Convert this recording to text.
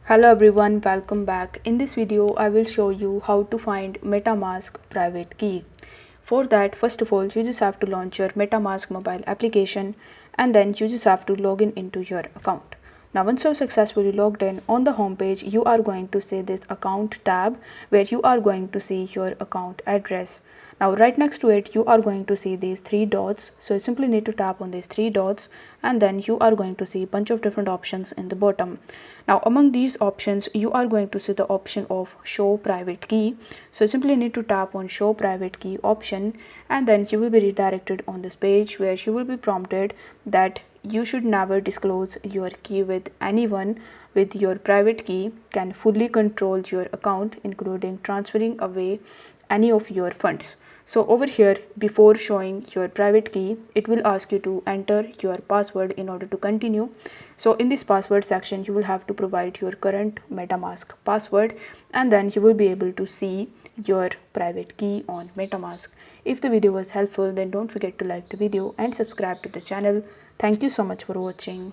Hello everyone, welcome back. In this video, I will show you how to find MetaMask private key. For that, first of all, you just have to launch your MetaMask mobile application and then you just have to log in into your account. Now, once you're successfully logged in, on the home page, you are going to see this account tab where you are going to see your account address. Now, right next to it, you are going to see these three dots. So you simply need to tap on these three dots and then you are going to see a bunch of different options in the bottom. Now, among these options, you are going to see the option of show private key. So you simply need to tap on show private key option and then you will be redirected on this page where you will be prompted that you should never disclose your key with anyone. With your private key can fully control your account, including transferring away any of your funds. So over here, before showing your private key, it will ask you to enter your password in order to continue. So in this password section, you will have to provide your current MetaMask password and then you will be able to see your private key on MetaMask. If the video was helpful, then don't forget to like the video and subscribe to the channel. Thank you so much for watching.